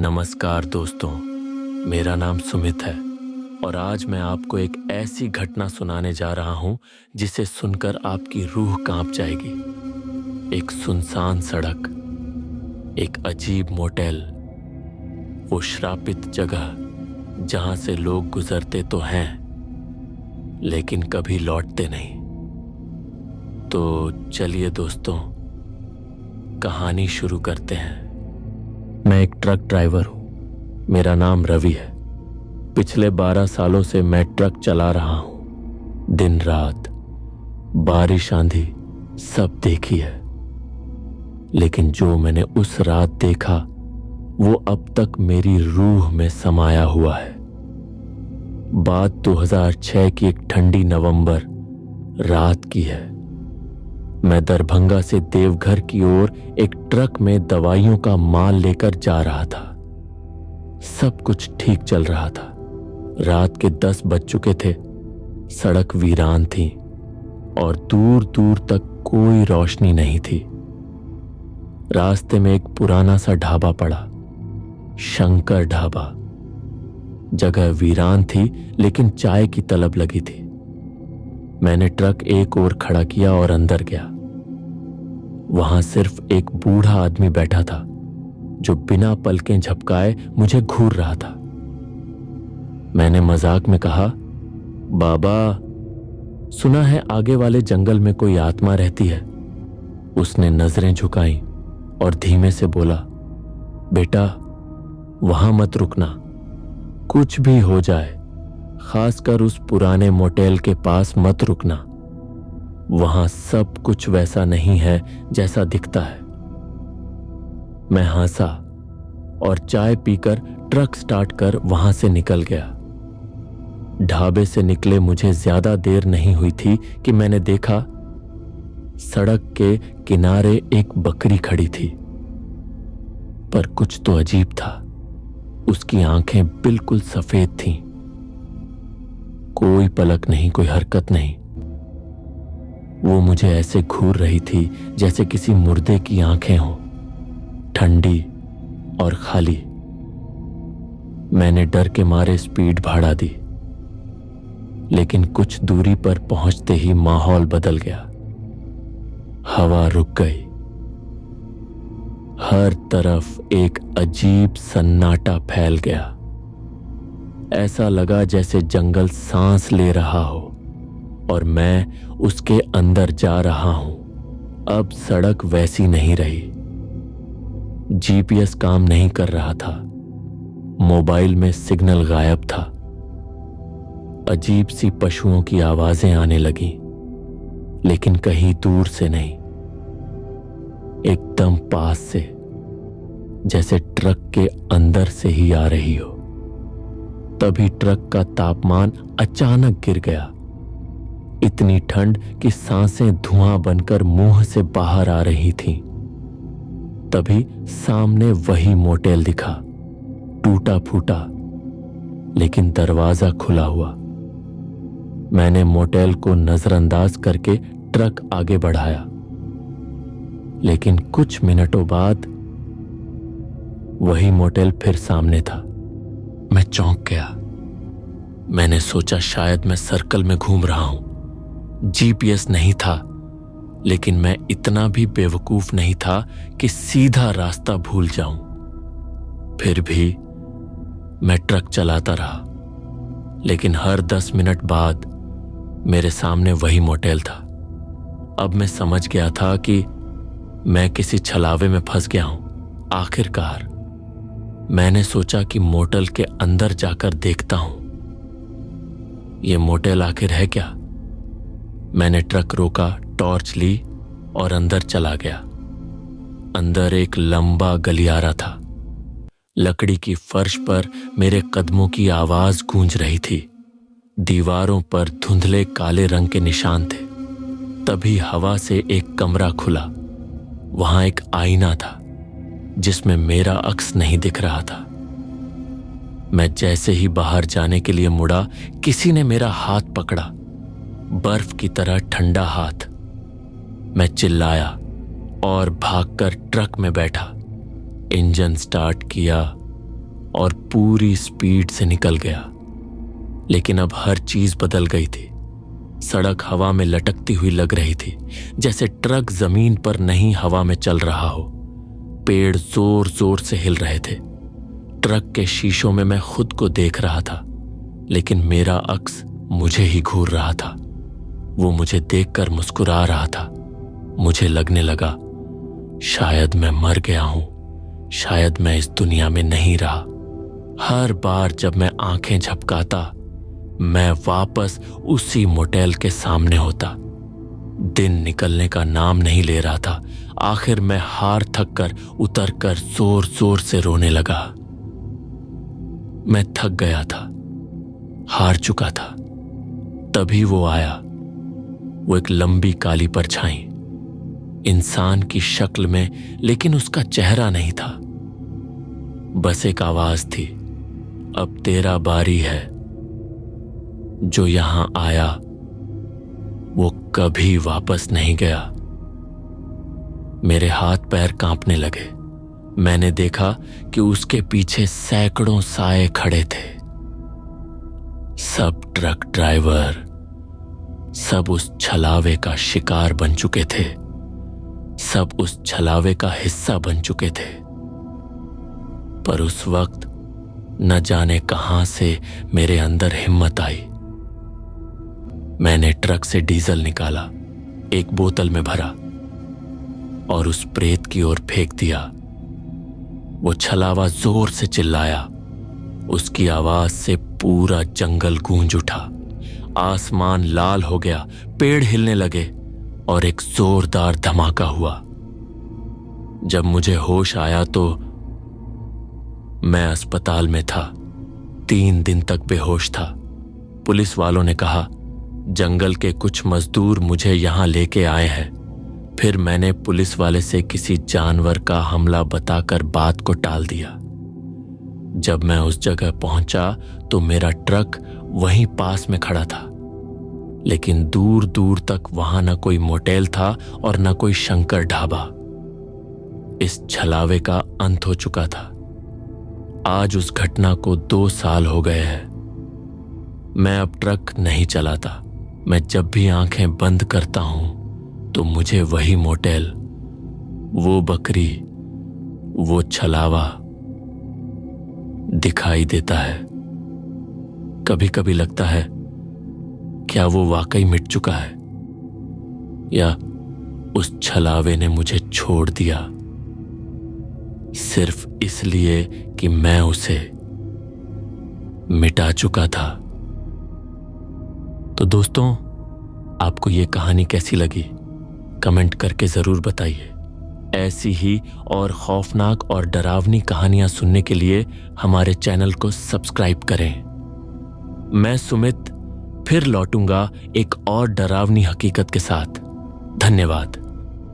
नमस्कार दोस्तों, मेरा नाम सुमित है और आज मैं आपको एक ऐसी घटना सुनाने जा रहा हूं जिसे सुनकर आपकी रूह कांप जाएगी। एक सुनसान सड़क, एक अजीब मोटेल, वो श्रापित जगह जहां से लोग गुजरते तो हैं लेकिन कभी लौटते नहीं। तो चलिए दोस्तों, कहानी शुरू करते हैं। मैं एक ट्रक ड्राइवर हूं। मेरा नाम रवि है। पिछले 12 सालों से मैं ट्रक चला रहा हूं। दिन रात, बारिश आंधी सब देखी है, लेकिन जो मैंने उस रात देखा वो अब तक मेरी रूह में समाया हुआ है। बात 2006 की एक ठंडी नवंबर रात की है। मैं दरभंगा से देवघर की ओर एक ट्रक में दवाइयों का माल लेकर जा रहा था। सब कुछ ठीक चल रहा था। रात के 10 बज चुके थे। सड़क वीरान थी और दूर दूर तक कोई रोशनी नहीं थी। रास्ते में एक पुराना सा ढाबा पड़ा, शंकर ढाबा। जगह वीरान थी लेकिन चाय की तलब लगी थी। मैंने ट्रक एक ओर खड़ा किया और अंदर गया। वहां सिर्फ एक बूढ़ा आदमी बैठा था जो बिना पलकें झपकाए मुझे घूर रहा था। मैंने मजाक में कहा, बाबा, सुना है आगे वाले जंगल में कोई आत्मा रहती है। उसने नजरें झुकाई और धीमे से बोला, बेटा, वहां मत रुकना। कुछ भी हो जाए, खासकर उस पुराने मोटेल के पास मत रुकना। वहां सब कुछ वैसा नहीं है जैसा दिखता है। मैं हंसा और चाय पीकर ट्रक स्टार्ट कर वहां से निकल गया। ढाबे से निकले मुझे ज्यादा देर नहीं हुई थी कि मैंने देखा सड़क के किनारे एक बकरी खड़ी थी। पर कुछ तो अजीब था। उसकी आंखें बिल्कुल सफेद थीं। कोई पलक नहीं, कोई हरकत नहीं। वो मुझे ऐसे घूर रही थी जैसे किसी मुर्दे की आंखें हों, ठंडी और खाली। मैंने डर के मारे स्पीड बढ़ा दी, लेकिन कुछ दूरी पर पहुंचते ही माहौल बदल गया। हवा रुक गई। हर तरफ एक अजीब सन्नाटा फैल गया। ऐसा लगा जैसे जंगल सांस ले रहा हो और मैं उसके अंदर जा रहा हूं। अब सड़क वैसी नहीं रही। जीपीएस काम नहीं कर रहा था। मोबाइल में सिग्नल गायब था। अजीब सी पशुओं की आवाजें आने लगी, लेकिन कहीं दूर से नहीं, एकदम पास से, जैसे ट्रक के अंदर से ही आ रही हो। तभी ट्रक का तापमान अचानक गिर गया। इतनी ठंड कि सांसें धुआं बनकर मुंह से बाहर आ रही थीं। तभी सामने वही मोटेल दिखा, टूटा फूटा, लेकिन दरवाजा खुला हुआ। मैंने मोटेल को नजरअंदाज करके ट्रक आगे बढ़ाया, लेकिन कुछ मिनटों बाद वही मोटेल फिर सामने था। मैं चौंक गया। मैंने सोचा शायद मैं सर्कल में घूम रहा हूं। जीपीएस नहीं था, लेकिन मैं इतना भी बेवकूफ नहीं था कि सीधा रास्ता भूल जाऊं। फिर भी मैं ट्रक चलाता रहा, लेकिन हर 10 मिनट बाद मेरे सामने वही मोटेल था। अब मैं समझ गया था कि मैं किसी छलावे में फंस गया हूं। आखिरकार मैंने सोचा कि मोटेल के अंदर जाकर देखता हूं, ये मोटेल आखिर है क्या। मैंने ट्रक रोका, टॉर्च ली और अंदर चला गया। अंदर एक लंबा गलियारा था। लकड़ी की फर्श पर मेरे कदमों की आवाज गूंज रही थी। दीवारों पर धुंधले काले रंग के निशान थे। तभी हवा से एक कमरा खुला। वहां एक आईना था जिसमें मेरा अक्स नहीं दिख रहा था। मैं जैसे ही बाहर जाने के लिए मुड़ा, किसी ने मेरा हाथ पकड़ा, बर्फ की तरह ठंडा हाथ। मैं चिल्लाया और भागकर ट्रक में बैठा। इंजन स्टार्ट किया और पूरी स्पीड से निकल गया। लेकिन अब हर चीज बदल गई थी। सड़क हवा में लटकती हुई लग रही थी, जैसे ट्रक जमीन पर नहीं हवा में चल रहा हो। पेड़ जोर जोर से हिल रहे थे। ट्रक के शीशों में मैं खुद को देख रहा था, लेकिन मेरा अक्स मुझे ही घूर रहा था। वो मुझे देखकर मुस्कुरा रहा था। मुझे लगने लगा शायद मैं मर गया हूं, शायद मैं इस दुनिया में नहीं रहा। हर बार जब मैं आंखें झपकाता, मैं वापस उसी मोटेल के सामने होता। दिन निकलने का नाम नहीं ले रहा था। आखिर मैं हार थक कर उतर कर जोर जोर से रोने लगा। मैं थक गया था, हार चुका था। तभी वो आया। वो एक लंबी काली परछाई, इंसान की शक्ल में, लेकिन उसका चेहरा नहीं था। बस एक आवाज थी, अब तेरा बारी है। जो यहां आया वो कभी वापस नहीं गया। मेरे हाथ पैर कांपने लगे। मैंने देखा कि उसके पीछे सैकड़ों साए खड़े थे। सब ट्रक ड्राइवर, सब उस छलावे का शिकार बन चुके थे। सब उस छलावे का हिस्सा बन चुके थे। पर उस वक्त न जाने कहां से मेरे अंदर हिम्मत आई। मैंने ट्रक से डीजल निकाला, एक बोतल में भरा और उस प्रेत की ओर फेंक दिया। वो छलावा जोर से चिल्लाया। उसकी आवाज से पूरा जंगल गूंज उठा। आसमान लाल हो गया, पेड़ हिलने लगे और एक जोरदार धमाका हुआ। जब मुझे होश आया तो मैं अस्पताल में था। 3 दिन तक बेहोश था। पुलिस वालों ने कहा जंगल के कुछ मजदूर मुझे यहां लेके आए हैं। फिर मैंने पुलिस वाले से किसी जानवर का हमला बताकर बात को टाल दिया। जब मैं उस जगह पहुंचा तो मेरा ट्रक वहीं पास में खड़ा था, लेकिन दूर दूर तक वहां न कोई मोटेल था और न कोई शंकर ढाबा। इस छलावे का अंत हो चुका था। आज उस घटना को 2 साल हो गए हैं। मैं अब ट्रक नहीं चलाता। मैं जब भी आंखें बंद करता हूं तो मुझे वही मोटेल, वो बकरी, वो छलावा दिखाई देता है। कभी कभी लगता है क्या वो वाकई मिट चुका है, या उस छलावे ने मुझे छोड़ दिया सिर्फ इसलिए कि मैं उसे मिटा चुका था। तो दोस्तों, आपको ये कहानी कैसी लगी कमेंट करके जरूर बताइए। ऐसी ही और खौफनाक और डरावनी कहानियां सुनने के लिए हमारे चैनल को सब्सक्राइब करें। मैं सुमित फिर लौटूंगा एक और डरावनी हकीकत के साथ। धन्यवाद।